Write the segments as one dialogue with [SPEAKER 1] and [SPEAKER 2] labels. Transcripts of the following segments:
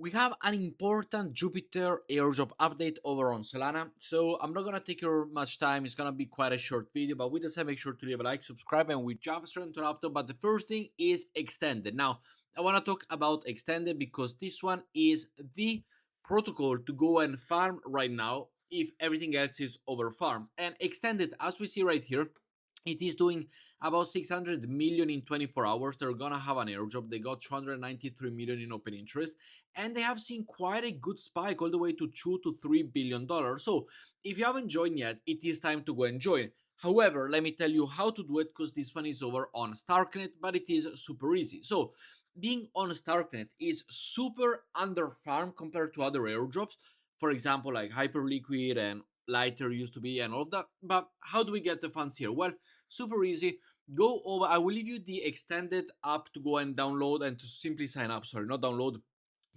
[SPEAKER 1] We have an important Jupiter airdrop update over on Solana, so I'm not gonna take your much time. It's gonna be quite a short video, but with that said, make sure to leave a like, subscribe, and we jump straight into the laptop. But the first thing is extended. Now, I want to talk about extended because this one is the protocol to go and farm right now if everything else is over farmed. And extended, as we see right here, it is doing about 600 million in 24 hours. They're gonna have an airdrop. They got 293 million in open interest, and they have seen quite a good spike all the way to 2 to 3 billion dollars. So if you haven't joined yet, it is time to go and join. However, let me tell you how to do it because this one is over on Starknet, but it is super easy. So being on Starknet is super under farm compared to other airdrops, for example, like Hyperliquid and Lighter used to be and all of that. But how do we get the funds here? Well, super easy. Go over, I will leave you the extended app to go and download and to simply sign up. Sorry, not download,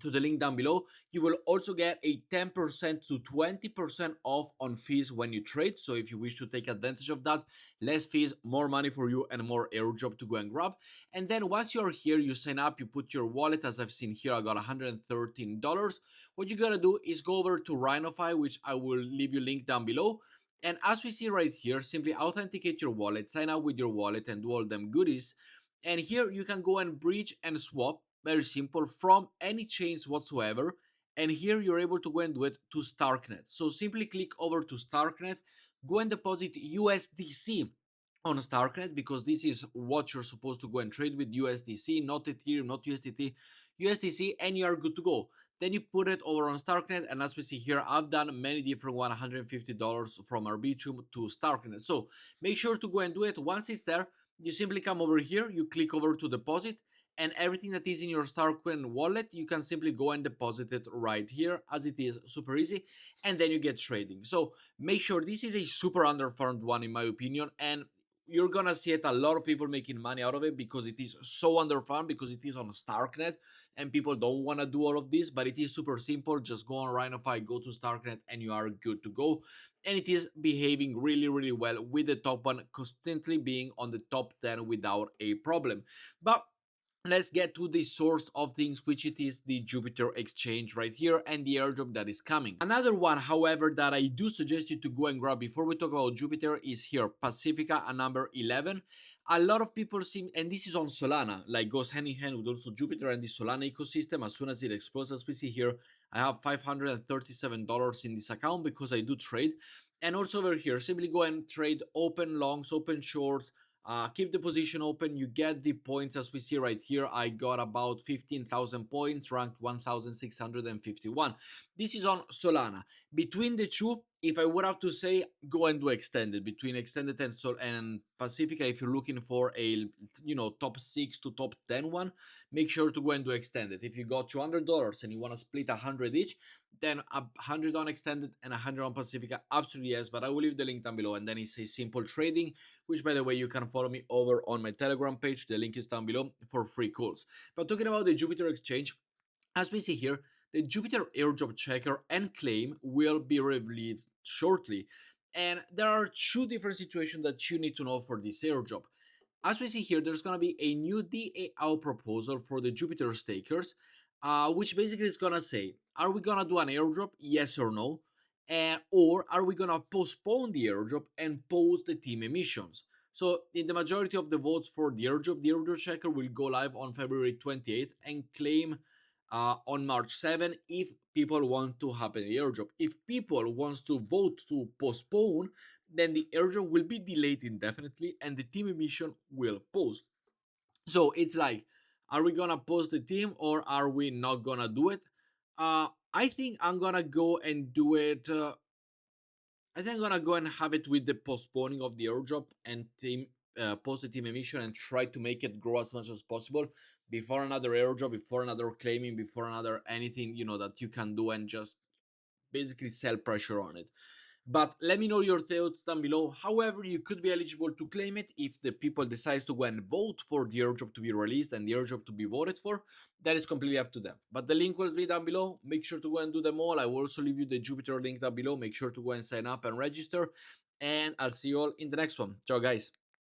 [SPEAKER 1] to the link down below. You will also get a 10% to 20% off on fees when you trade. So if you wish to take advantage of that, less fees, more money for you, and more airdrop to go and grab. And then once you're here, you sign up, you put your wallet. As I've seen here, I got $113. What you gotta do is go over to RhinoFi, which I will leave you link down below. And as we see right here, simply authenticate your wallet, sign up with your wallet, and do all them goodies. And here you can go and bridge and swap, very simple, from any chains whatsoever. And here you're able to go and do it to Starknet. So simply click over to Starknet, go and deposit USDC on Starknet, because this is what you're supposed to go and trade with, USDC, not Ethereum, not USDT, USDC, and you are good to go. Then you put it over on Starknet, and as we see here, I've done many different $150 from Arbitrum to Starknet. So make sure to go and do it. Once it's there, you simply come over here, you click over to deposit, and everything that is in your Starknet wallet, you can simply go and deposit it right here, as it is super easy, and then you get trading. So make sure, this is a super underfarmed one in my opinion, and you're gonna see it a lot of people making money out of it because it is so underfarmed, because it is on Starknet and people don't want to do all of this, but it is super simple. Just go on RhinoFi, go to Starknet, and you are good to go. And it is behaving really well, with the top one constantly being on the top 10 without a problem. But let's get to the source of things, which it is the Jupiter exchange right here and the airdrop that is coming. Another one, however, that I do suggest you to go and grab before we talk about Jupiter is here, Pacifica, a number 11. A lot of people seem, and this is on Solana, like goes hand in hand with also Jupiter and the Solana ecosystem. As soon as it explodes, as we see here, I have $537 in this account because I do trade. And also over here, simply go and trade open longs, open shorts, keep the position open. You get the points, as we see right here. I got about 15,000 points, ranked 1,651. This is on Solana. Between the two, if I would have to say, go and do extended. Between extended and Pacifica, if you're looking for a top 6 to top 10 one, make sure to go and do extended. If you got $200 and you want to split 100 each, then 100 on extended and 100 on Pacifica, absolutely yes. But I will leave the link down below, and then it's a simple trading, which, by the way, you can follow me over on my Telegram page. The link is down below for free calls. But talking about the Jupiter exchange, as we see here, the Jupiter airdrop checker and claim will be released shortly. And there are two different situations that you need to know for this airdrop. As we see here, there's going to be a new DAO proposal for the Jupiter stakers, which basically is going to say, are we going to do an airdrop, yes or no? Or are we going to postpone the airdrop and pause the team emissions? So in the majority of the votes for the airdrop checker will go live on February 28th and claim on March 7 if people want to have an airdrop. If people wants to vote to postpone, then the airdrop will be delayed indefinitely and the team emission will pause. So it's like, are we gonna post the team or are we not gonna do it? I think I'm gonna go and do it. I think I'm gonna go and have it with the postponing of the airdrop and team post the team emission and try to make it grow as much as possible before another airdrop, before another claiming, before another anything that you can do, and just basically sell pressure on it. But let me know your thoughts down below. However, you could be eligible to claim it if the people decide to go and vote for the airdrop to be released and the airdrop to be voted for. That is completely up to them. But the link will be down below. Make sure to go and do them all. I will also leave you the Jupiter link down below. Make sure to go and sign up and register. And I'll see you all in the next one. Ciao, guys.